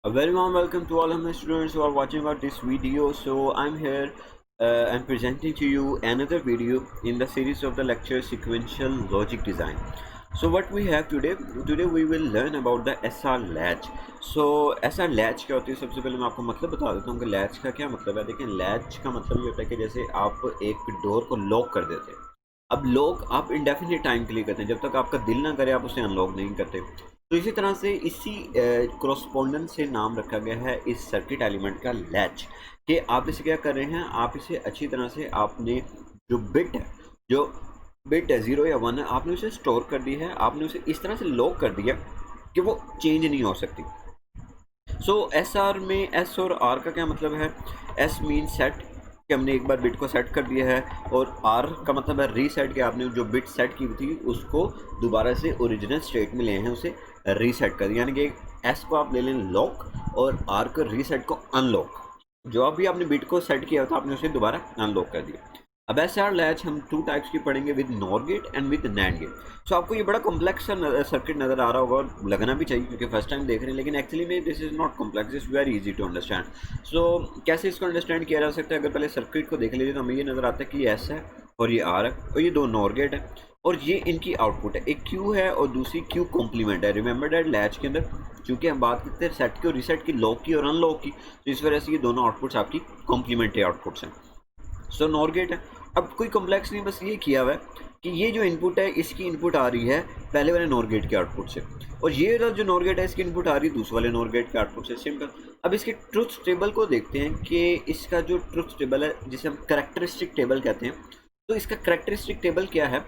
A very warm welcome to all of my students who are watching out this video. So I'm here and presenting to you another video in the series of the lecture sequential logic design. So what we have today we will learn about the SR latch. So SR latch क्या होती है? सबसे पहले मैं आपको मतलब बता देता हूँ कि लैच का क्या मतलब है। देखें, लैच का मतलब ये होता है कि जैसे आप एक डोर को लॉक कर देते हैं। अब लॉक आप इंडेफिनिट टाइम के लिए करते हैं, जब तक आपका दिल ना करे आप उसे अनलॉक नहीं करते। तो इसी तरह से इसी करस्पॉन्डेंस से नाम रखा गया है इस सर्किट एलिमेंट का लैच, कि आप इसे क्या कर रहे हैं, आप इसे अच्छी तरह से आपने जो बिट है, जो बिट है 0 या 1 है, आपने उसे स्टोर कर दी है, आपने उसे इस तरह से लॉक कर दिया कि वो चेंज नहीं हो सकती। सो एस आर में एस और आर का क्या मतलब है? एस मीन सेट, कि हमने एक बार बिट को सेट कर दिया है, और आर का मतलब है रीसेट, कि आपने जो बिट सेट की थी उसको दोबारा से ओरिजिनल स्टेट में ले हैं, उसे रीसेट कर दिया। यानी कि एस को आप ले लें लॉक और आर को रीसेट को अनलॉक। जो भी आपने बिट को सेट किया था आपने उसे दोबारा अनलॉक कर दिया। अब एस आर लैच हम 2 टाइप्स की पढ़ेंगे, with NOR gate and with NAND gate. So आपको ये बड़ा कॉम्प्लेक्स सर्किट नज़र आ रहा होगा, और लगना भी चाहिए क्योंकि फर्स्ट टाइम देख रहे हैं, लेकिन एक्चुअली में this is not complex, is very easy to understand. So कैसे इसको अंडरस्टैंड किया जा सकता है? अगर पहले सर्किट को देख लीजिए तो हमें ये नज़र आता है कि ये एस है और ये आर है और ये 2 नॉर गेट है, और ये इनकी आउटपुट है। एक क्यू है और दूसरी क्यू कॉम्प्लीमेंट है। रिमेंबर दैट लैच के अंदर चूँकि हम बात करते हैं सेट की और रीसेट की, लॉक की और अनलॉक की, तो इस वजह से ये दोनों आउटपुट्स आपकी कॉम्प्लीमेंट्री आउटपुट्स हैं। सो नॉर गेट है। अब कोई कॉम्प्लेक्स नहीं, बस ये किया हुआ है कि ये जो इनपुट है इसकी इनपुट आ रही है पहले वाले नॉर गेट के आउटपुट से, और ये वाला जो नॉर गेट है इसकी इनपुट आ रही है दूसरे वाले नॉर गेट के आउटपुट से। सिंपल। अब इसके ट्रुथ टेबल को देखते हैं कि इसका जो ट्रुथ टेबल है, जिसे हम करेक्टरिस्टिक टेबल कहते हैं, तो इसका करेक्टरिस्टिक टेबल क्या है?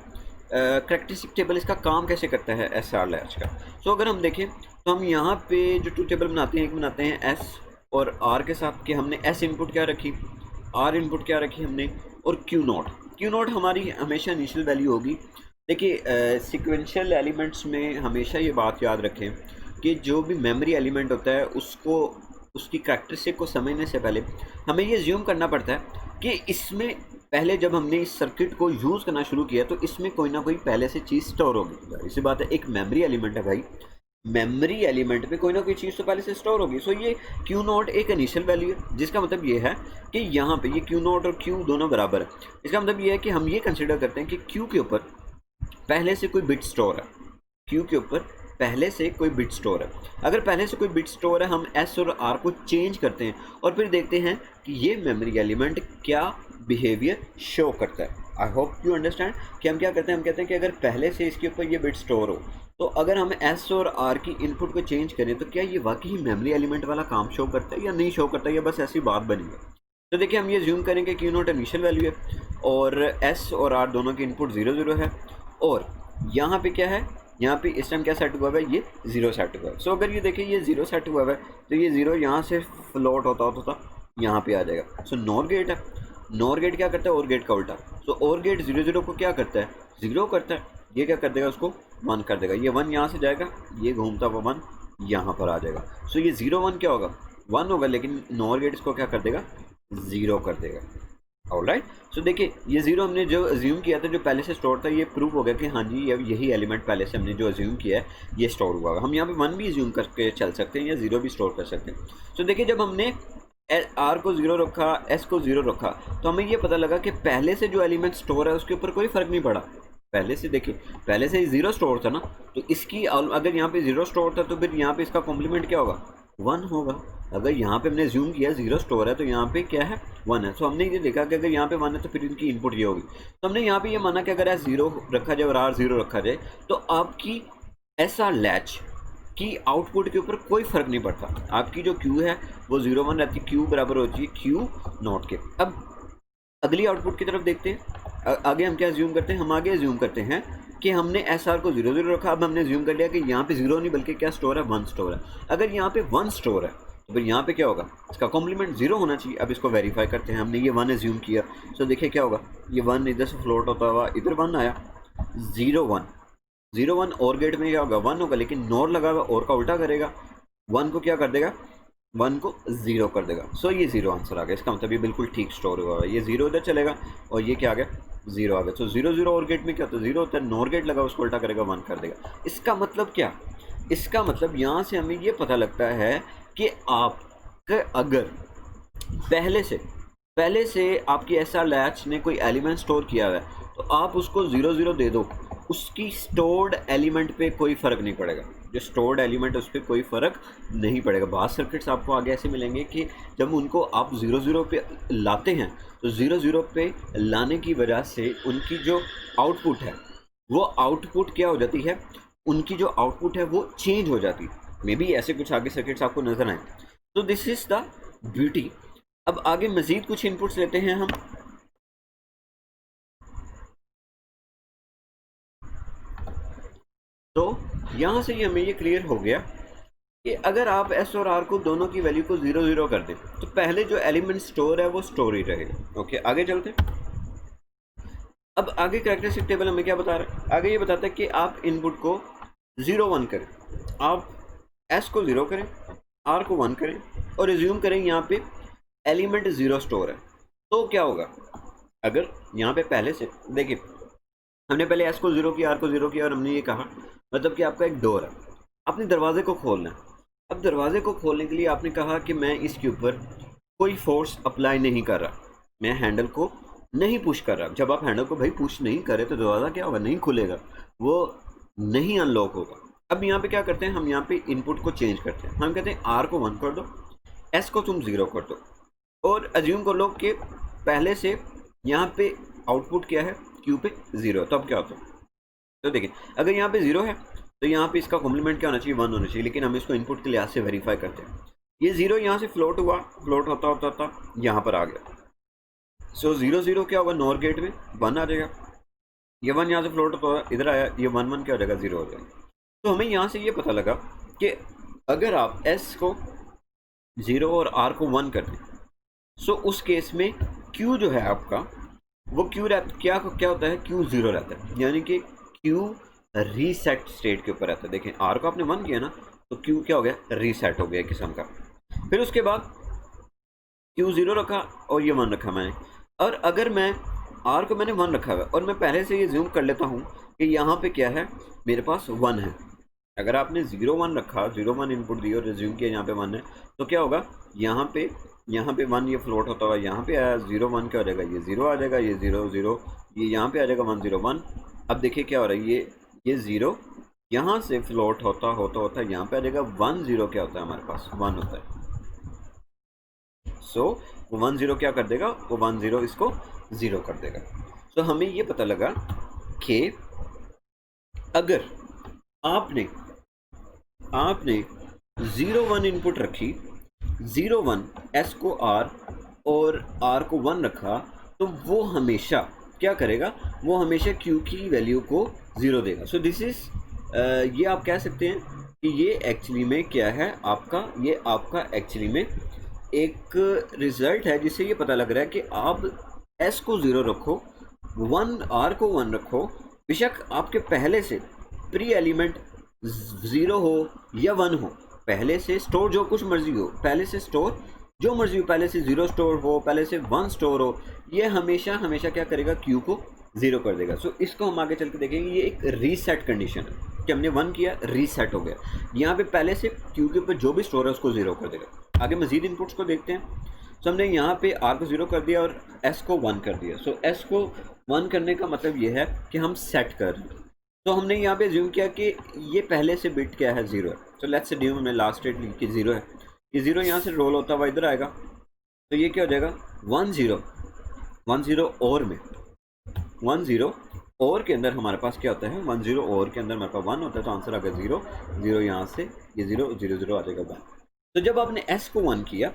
करेक्टरिस्टिक टेबल इसका काम कैसे करता है एस आर लैच का? सो अगर हम देखें तो हम यहाँ पे जो ट्रुथ टेबल बनाते हैं, एक बनाते हैं एस और आर के साथ, कि हमने एस इनपुट क्या रखी, आर इनपुट क्या रखी हमने, और क्यू नॉट हमारी हमेशा इनिशियल वैल्यू होगी। देखिए, सीक्वेंशियल एलिमेंट्स में हमेशा ये बात याद रखें कि जो भी मेमोरी एलिमेंट होता है उसको, उसकी करैक्टरिस्टिक को समझने से पहले हमें ये ज्यूम करना पड़ता है कि इसमें पहले जब हमने इस सर्किट को यूज़ करना शुरू किया तो इसमें कोई ना कोई पहले से चीज़ स्टोर होगी। इसी बात है, एक मेमोरी एलिमेंट है भाई, मेमोरी एलिमेंट पे कोई ना कोई चीज़ तो पहले से स्टोर होगी। सो ये क्यू नॉट एक इनिशियल वैल्यू है, जिसका मतलब ये है कि यहाँ पे ये क्यू नॉट और क्यू दोनों बराबर है। इसका मतलब ये है कि हम ये कंसिडर करते हैं कि क्यू के ऊपर पहले से कोई बिट स्टोर है, क्यू के ऊपर पहले से कोई बिट स्टोर है। अगर पहले से कोई बिट स्टोर है, हम एस और आर को चेंज करते हैं और फिर देखते हैं कि ये मेमोरी एलिमेंट क्या बिहेवियर शो करता है। आई होप यू अंडरस्टैंड कि हम क्या करते हैं, हम कहते हैं कि अगर पहले से इसके ऊपर ये बिट स्टोर हो, तो अगर हम एस और आर की इनपुट को चेंज करें तो क्या ये वाकई मेमोरी एलिमेंट वाला काम शो करता है या नहीं शो करता है, या बस ऐसी बात बनी है। तो देखिए, हम ये ज्यूम करेंगे कि क्यू नॉट इनिशियल वैल्यू है और एस और आर दोनों की इनपुट 0 0 है, और यहाँ पे क्या है, यहाँ पे इस टाइम क्या सेट हुआ है, ये 0 सेट हुआ है। सो अगर ये देखिए ये 0 सेट हुआ है तो ये 0 यहाँ से फ्लोट होता यहाँ पे आ जाएगा। सो नॉर गेट है, नॉर गेट क्या करता है, और गेट का उल्टा। सो और गेट 0 0 को क्या करता है, 0 करता है, ये क्या कर देगा, उसको 1 कर देगा। ये 1 यहाँ से जाएगा, ये घूमता हुआ 1 यहाँ पर आ जाएगा। सो ये 0 1 क्या होगा, 1 होगा, लेकिन नॉर गेट इसको क्या कर देगा, 0 कर देगा। ऑलराइट। सो देखिए, ये 0 हमने जो अज्यूम किया था, जो पहले से स्टोर था, ये प्रूव हो गया कि हाँ जी यही एलिमेंट पहले से हमने जो अज्यूम किया है ये स्टोर हुआ है। हम यहाँ पे 1 भी अज्यूम करके चल सकते हैं या 0 भी स्टोर कर सकते हैं। सो देखिए, जब हमने आर को 0 रखा, एस को 0 रखा, तो हमें ये पता लगा कि पहले से जो एलिमेंट स्टोर है उसके ऊपर कोई फ़र्क नहीं पड़ा। पहले से देखिए, पहले से 0 स्टोर था ना, तो इसकी अगर यहाँ पे 0 स्टोर था तो फिर यहाँ पे इसका कॉम्प्लीमेंट क्या होगा, 1 होगा। अगर यहाँ पे हमने ज्यूम किया 0 स्टोर है तो यहाँ पे क्या है, 1 है। तो हमने ये देखा कि अगर यहाँ पे 1 है तो फिर इनकी इनपुट ये होगी। तो हमने यहाँ पे ये माना कि अगर एस 0 रखा जाए और आर 0 रखा जाए तो आपकी एस आर लैच की आउटपुट के ऊपर कोई फ़र्क नहीं पड़ता। आपकी जो क्यू है वो 0 1 रहती है, क्यू बराबर होती है क्यू नॉट के। अब अगली आउटपुट की तरफ देखते हैं। आगे हम क्या ज्यूम करते हैं, हम आगे ज्यूम करते हैं कि हमने एस आर को 0 0 रखा। अब हमने ज्यूम कर लिया कि यहाँ पे 0 नहीं बल्कि क्या स्टोर है, 1 स्टोर है। अगर यहाँ पे 1 स्टोर है तो फिर यहाँ पे क्या होगा, इसका कॉम्प्लीमेंट 0 होना चाहिए। अब इसको वेरीफाई करते हैं। हमने ये 1 एज्यूम किया, सो देखिए क्या होगा, ये 1 इधर से फ्लोट होता हुआ इधर 1 आया, 0 1 0 1। और गेट में क्या होगा, 1 होगा, लेकिन नॉर लगा हुआ और का उल्टा करेगा, 1 को क्या कर देगा, 1 को 0 कर देगा। सो ये 0 आंसर आ गया। इसका मतलब ये बिल्कुल ठीक स्टोर हुआ है। ये 0 इधर चलेगा और ये क्या आ गया, 0 आ गया। सो 0 0 और गेट में क्या होता है, 0 होता है, नॉर गेट लगा उसको उल्टा करेगा, 1 कर देगा। इसका मतलब क्या, इसका मतलब यहाँ से हमें ये पता लगता है कि आप अगर पहले से आपकी एसआर लैच ने कोई एलिमेंट स्टोर किया हुआ है तो आप उसको 0 0 दे दो, उसकी स्टोर्ड एलिमेंट पे कोई फ़र्क नहीं पड़ेगा। जो स्टोर्ड एलिमेंट उस पर कोई फ़र्क नहीं पड़ेगा। बहुत सर्किट्स आपको आगे ऐसे मिलेंगे कि जब उनको आप 0 0 पे लाते हैं तो 0 0 पे लाने की वजह से उनकी जो आउटपुट है वो आउटपुट क्या हो जाती है, उनकी जो आउटपुट है वो चेंज हो जाती है। मे बी ऐसे कुछ आगे सर्किट्स आपको नजर आए। तो दिस इज द ब्यूटी। अब आगे मजीद कुछ इनपुट्स लेते हैं हम। तो यहां से हमें ये क्लियर हो गया कि अगर आप एस और आर को दोनों की वैल्यू को 0 0 कर दें तो पहले जो एलिमेंट स्टोर है वो स्टोर ही रहेगा। ओके, आगे चलते हैं। अब आगे कैरेक्टरिस्टिक टेबल हमें क्या बता रहा है? आगे ये बताता है कि आप इनपुट को 0 1 करें, आप एस को 0 करें, आर को 1 करें और रिज्यूम करें यहाँ पे एलिमेंट 0 स्टोर है। तो क्या होगा? अगर यहाँ पे पहले से देखिए हमने पहले एस को 0 किया, आर को 0 किया और हमने ये कहा मतलब कि आपका एक डोर है, आपने दरवाजे को खोलना है। अब दरवाजे को खोलने के लिए आपने कहा कि मैं इसके ऊपर कोई फोर्स अप्लाई नहीं कर रहा, मैं हैंडल को नहीं पुश कर रहा। जब आप हैंडल को भाई पुश नहीं करें तो दरवाज़ा क्या होगा? नहीं खुलेगा, वो नहीं अनलॉक होगा। अब यहाँ पे क्या करते हैं हम? यहाँ पे इनपुट को चेंज करते हैं। हम कहते हैं आर को 1 कर दो, एस को तुम 0 कर दो और अज्यूम कर लो कि पहले से यहाँ पे आउटपुट क्या है? क्यू पे 0। तो अब क्या होता है? तो देखिए अगर यहाँ पे 0 है तो यहाँ पे इसका कॉम्प्लीमेंट क्या होना चाहिए? 1 होना चाहिए, लेकिन हम इसको इनपुट के लिहाज से वेरीफाई करते हैं। ये 0 यहाँ से फ्लोट हुआ, फ्लोट होता होता होता यहाँ पर आ गया। सो 0 0 क्या होगा? नॉर गेट में 1 आ जाएगा। ये 1 यहाँ से फ्लोट होता हुआ इधर आया, ये 1 1 क्या हो जाएगा? 0 हो जाएगा। तो हमें यहाँ से ये पता लगा कि अगर आप एस को 0 और आर को 1 कर दें सो उस केस में क्यू जो है आपका वो क्यू क्या होता है? क्यू 0 रहता है, यानी कि क्यू रीसेट स्टेट के ऊपर रहता है। देखें आर को आपने 1 किया ना तो क्यू क्या हो गया? रीसेट हो गया किस्म का। फिर उसके बाद क्यू 0 रखा और ये 1 रखा मैंने। और अगर मैं आर को मैंने 1 रखा हुआ और मैं पहले से ये जूम कर लेता हूँ कि यहाँ पे क्या है? मेरे पास 1 है। अगर आपने 0 1 रखा, 0 1 इनपुट दी और रिज्यूम किया यहाँ पे 1 है, तो क्या होगा? यहाँ पे 1 ये फ्लोट होता हुआ यहाँ पे आया, 0 1 क्या हो जाएगा? ये 0 आ जाएगा, ये 0 0 ये यहाँ पे आ जाएगा 1 0 1। अब देखिए क्या हो रहा है? ये 0 यहाँ से फ्लोट होता यहाँ पे आ जाएगा 1 0 क्या होता है? हमारे पास 1 होता है। सो वो 1 0 क्या कर देगा? वो 1 0 इसको 0 कर देगा। सो हमें ये पता लगा कि अगर आपने 0 1 इनपुट रखी, 0 1 एस को आर और आर को 1 रखा, तो वो हमेशा क्या करेगा? वो हमेशा क्यू की वैल्यू को 0 देगा। सो दिस इज ये आप कह सकते हैं कि ये एक्चुअली में क्या है आपका? ये आपका एक्चुअली में एक रिजल्ट है जिससे ये पता लग रहा है कि आप एस को 0 रखो, 1 आर को 1 रखो, बेशक आपके पहले से प्री एलिमेंट 0 हो या 1 हो, पहले से स्टोर जो कुछ मर्जी हो, पहले से स्टोर जो मर्जी हो, पहले से 0 स्टोर हो, पहले से 1 स्टोर हो, ये हमेशा क्या करेगा? क्यू को 0 कर देगा। सो इसको हम आगे चल के देखेंगे। ये एक रीसेट कंडीशन है कि हमने 1 किया, रीसेट हो गया। यहाँ पे पहले से क्यू के ऊपर जो भी स्टोर है उसको 0 कर देगा। आगे मजीद इनपुट्स को देखते हैं। सो हमने यहाँ पे आर को 0 कर दिया और एस को 1 कर दिया। सो एस को 1 करने का मतलब ये है कि हम सेट कर रहे हैं। तो हमने यहाँ पे ज्यूम किया कि ये पहले से बिट क्या है? 0 है। सो लेट्स अस्यूम हमने लास्ट स्टेट ली कि 0 है। ये 0 यहाँ से रोल होता हुआ इधर आएगा, तो ये क्या हो जाएगा? 1 0 और में 1 0 और के अंदर हमारे पास क्या होता है? 1 0 और के अंदर हमारे पास 1 होता है, तो आंसर आ गया 0 0। यहाँ से ये 0 0 0 आ जाएगा 1। तो जब आपने एस को 1 किया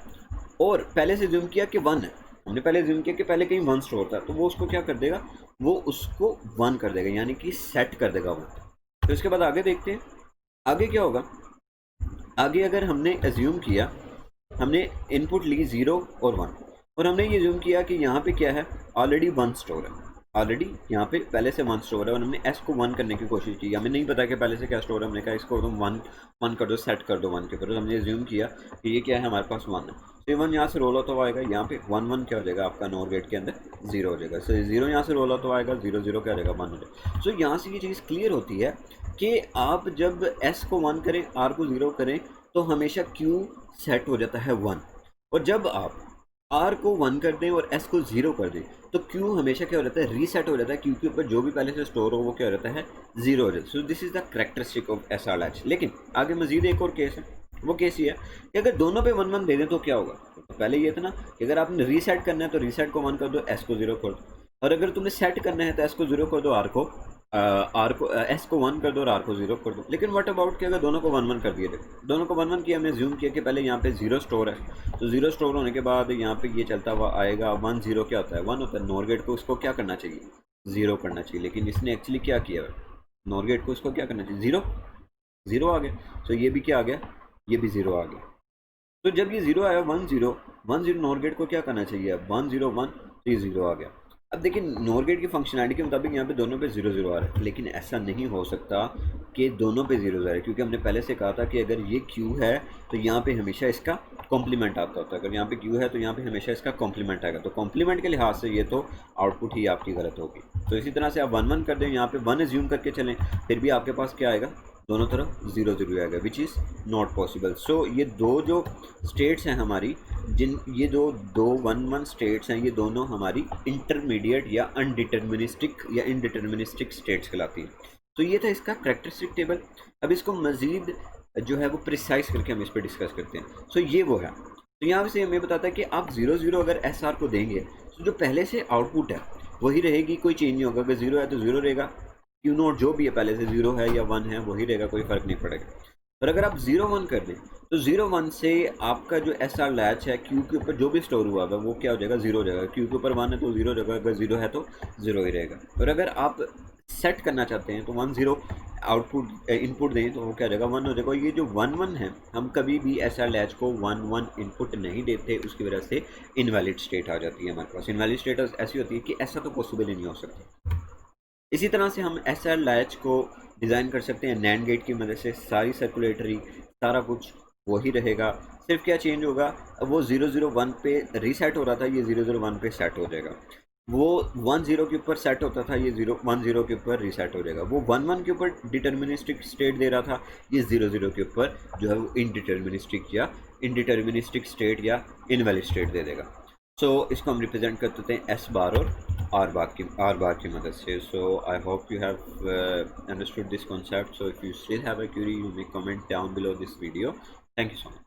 और पहले से ज्यूम किया कि 1 है, हमने पहले ज्यूम किया कि पहले कहीं 1 स्टोर था, तो वो उसको क्या कर देगा? वो उसको 1 कर देगा, यानी कि सेट कर देगा 1। तो इसके बाद आगे देखते हैं आगे क्या होगा। आगे अगर हमने एज्यूम किया, हमने इनपुट ली 0 और 1 और हमने ये ज्यूम किया कि यहाँ पे क्या है? ऑलरेडी 1 स्टोर है, ऑलरेडी यहाँ पे पहले से 1 स्टोर है और हमने एस को 1 करने की कोशिश की। हमें नहीं पता कि पहले से क्या स्टोर है, हमने कहा इसको तुम 1 कर दो, सेट कर दो 1 के ऊपर। तो हमने ज्यूम किया कि ये क्या है? हमारे पास 1 है। तो ये 1 यहाँ से रोल होता हुआ आएगा, यहाँ पे 1 1 क्या हो जाएगा? आपका नॉर गेट के अंदर 0 हो जाएगा। सो 0 यहाँ से रोल होता हुआ आएगा, 0 0 क्या हो जाएगा? 1 हो जाएगा। सो यहाँ से ये चीज़ क्लियर होती है कि आप जब एस को 1 करें, आर को 0 करें, तो हमेशा Q सेट हो जाता है 1। और जब आप R को 1 कर दें और S को 0 कर दें तो Q हमेशा क्या हो जाता है, रीसेट हो जाता है। Q के ऊपर जो भी पहले से स्टोर हो वो क्या हो जाता है, 0 हो जाता है। So this is the characteristic of SRLH। लेकिन आगे मजीद एक और केस है, वो केस ये है कि अगर दोनों पे 1 1 दे दें तो क्या होगा। तो पहले ये था ना कि अगर आपने रीसेट करना है तो रीसेट को 1 कर दो, S को 0 कर दो। और अगर तुमने सेट करना है तो S को 0 कर दो, S को 1 कर दो और R को 0 कर दो। लेकिन व्हाट अबाउट कि अगर दोनों को 1 1 कर दिए थे, दोनों को 1 1 किया, हमने ज्यूम किया कि पहले यहाँ पे 0 स्टोर है, तो 0 स्टोर होने के बाद यहाँ पे ये चलता हुआ आएगा 1 0 क्या होता है, 1 होता है। नॉर गेट को उसको क्या करना चाहिए, 0 करना चाहिए। लेकिन इसने एक्चुअली क्या किया, नॉर गेट को उसको क्या करना चाहिए, 0 0 आ गया। तो ये भी क्या आ गया, ये भी 0 आ गया। तो जब ये 0 आया 1 0 1 0, नॉर गेट को क्या करना चाहिए, 1 0 1, तो ये 0 आ गया। अब देखिए नॉर गेट की फंक्शनैलिटी के मुताबिक यहाँ पे दोनों पे 0 0 आ रहा है, लेकिन ऐसा नहीं हो सकता कि दोनों पे 0 आ रहा है, क्योंकि हमने पहले से कहा था कि अगर ये Q है तो यहाँ पे हमेशा इसका कॉम्प्लीमेंट आता होता है। अगर यहाँ पे Q है तो यहाँ पे हमेशा इसका कॉम्प्लीमेंट आएगा। तो कॉम्प्लीमेंट के लिहाज से ये तो आउटपुट ही आपकी गलत होगी। तो इसी तरह से आप 1 1 कर दें, यहाँ पे 1 एज्यूम करके चलें, फिर भी आपके पास क्या आएगा, दोनों तरफ 0 0 आएगा, विच इज़ नॉट पॉसिबल। सो ये दो जो स्टेट्स हैं हमारी, ये दो 1 1 स्टेट्स हैं, ये दोनों हमारी इंटरमीडिएट या अनडिटर्मिनिस्टिक या इनडिटर्मिनिस्टिक स्टेट्स कहलाती हैं। तो ये था इसका करेक्टरिस्टिक टेबल। अब इसको मज़ीद जो है वो प्रिसाइज करके हम इस पर डिस्कस करते हैं। सो ये वो है। तो यहाँ से हमें बताता है कि आप 0 0 अगर SR को देंगे तो जो पहले से आउटपुट है वही रहेगी, कोई चेंज नहीं होगा। अगर 0 है तो 0 रहेगा, Q नोट जो भी है पहले से 0 है या 1 है वही रहेगा, कोई फ़र्क नहीं पड़ेगा। और अगर आप 0 1 कर दें तो 0 1 से आपका जो SR लैच है Q के ऊपर जो भी स्टोर हुआ है वो क्या हो जाएगा, 0 हो जाएगा। Q के ऊपर 1 है तो 0 हो जाएगा, अगर 0 है तो 0 ही रहेगा। और अगर आप सेट करना चाहते हैं तो 1 0 आउटपुट इनपुट दें तो वो क्या हो जाएगा, 1 हो जाएगा। ये जो 1 1 है, हम कभी भी SR लैच को 1 1 इनपुट नहीं देते, उसकी वजह से इनवैलिड स्टेट आ जाती है हमारे पास। इनवैलिड स्टेट ऐसी होती है कि ऐसा तो पॉसिबल ही नहीं हो सकता। इसी तरह से हम SR लैच को डिज़ाइन कर सकते हैं नैंड गेट की मदद से। सारी सर्कुलेटरी सारा कुछ वही रहेगा, सिर्फ क्या चेंज होगा, वो 0 0 1 पे रीसेट हो रहा था, ये 0 0 1 पे सेट हो जाएगा। वो 1 0 के ऊपर सेट होता था, ये 0 1 0 के ऊपर रीसेट हो जाएगा। वो 1 1 के ऊपर डिटर्मिनिस्टिक स्टेट दे रहा था, ये 0 0 के ऊपर जो है वो इनडिटर्मिनिस्टिक स्टेट या इनवैलिड स्टेट दे देगा। सो इसको हम रिप्रेजेंट कर देते हैं S बार और R बार की मदद से। So I hope you have understood this concept. So if you still have a query, you may comment down below this video. Thank you so much.